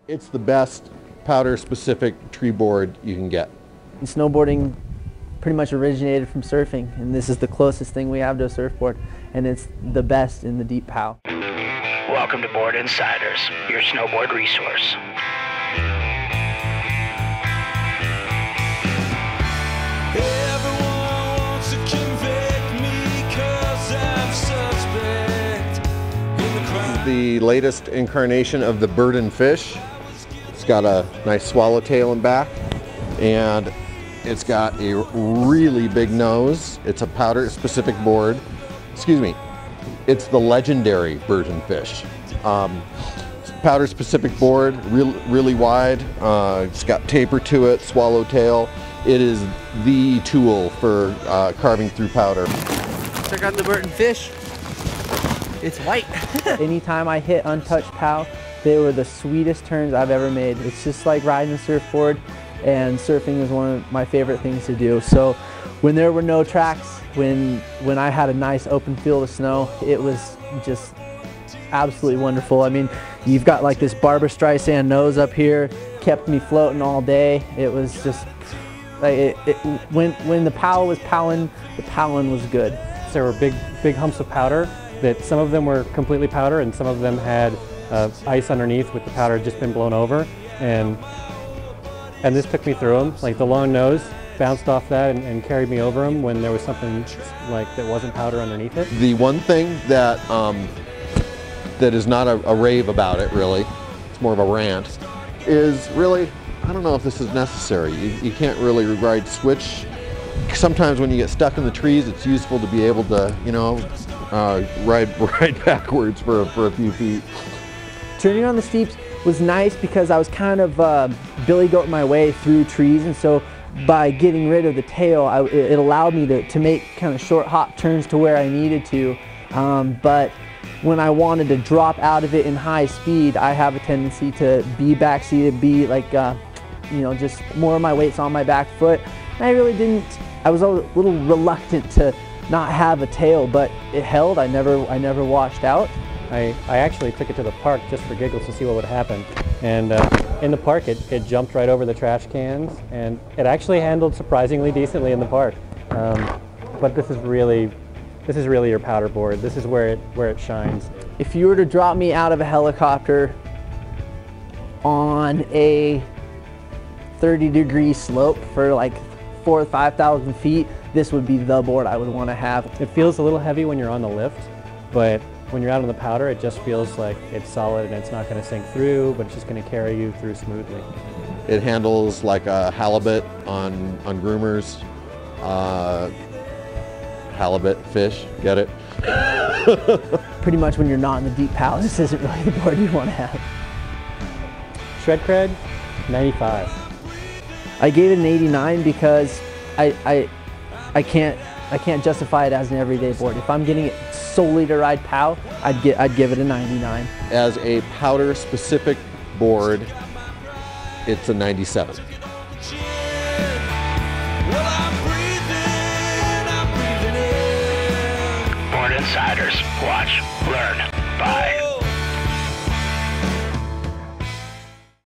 It's the best powder-specific tree board you can get. Snowboarding pretty much originated from surfing, and this is the closest thing we have to a surfboard, and it's the best in the deep pow. Welcome to Board Insiders, your snowboard resource. The latest incarnation of the Burton fish. It's got a nice swallowtail in back, and it's got a really big nose. It's a powder-specific board. Excuse me. It's the legendary Burton fish. Powder-specific board, really wide. It's got taper to it, swallowtail. It is the tool for carving through powder. Check out the Burton fish. It's white. Anytime I hit untouched pow, they were the sweetest turns I've ever made. It's just like riding a surfboard, and surfing is one of my favorite things to do. So when there were no tracks, when I had a nice open field of snow, it was just absolutely wonderful. I mean, you've got like this Barbra Streisand nose up here, kept me floating all day. It was just, like, when the pow was powing, the powing was good. There were big humps of powder that some of them were completely powder and some of them had ice underneath with the powder just been blown over, and this took me through them. Like the long nose bounced off that and carried me over them when there was something like that wasn't powder underneath it. The one thing that that is not a rave about it, really, it's more of a rant, is really, I don't know if this is necessary. You can't really ride switch. Sometimes when you get stuck in the trees, it's useful to be able to, you know, ride backwards for a few feet. Turning on the steeps was nice because I was kind of billy goat my way through trees, and so by getting rid of the tail, it allowed me to make kind of short hop turns to where I needed to. But when I wanted to drop out of it in high speed, I have a tendency to be backseated, be like, you know, just more of my weight's on my back foot. And I really didn't, I was a little reluctant to not have a tail, but it held. I never washed out. I actually took it to the park just for giggles to see what would happen. And in the park, it jumped right over the trash cans, and it actually handled surprisingly decently in the park. But this is really your powder board. This is where it shines. If you were to drop me out of a helicopter on a 30-degree slope for like 4,000 or 5,000 feet, this would be the board I would want to have. It feels a little heavy when you're on the lift, but when you're out on the powder, it just feels like it's solid and it's not going to sink through, but it's just going to carry you through smoothly. It handles like a halibut on groomers. Halibut fish, get it? Pretty much when you're not in the deep pow, this isn't really the board you want to have. Shred cred, 95. I gave it an 89 because I can't justify it as an everyday board. If I'm getting it solely to ride pow, I'd give it a 99. As a powder specific board, it's a 97. Board Insiders. Watch, learn, buy.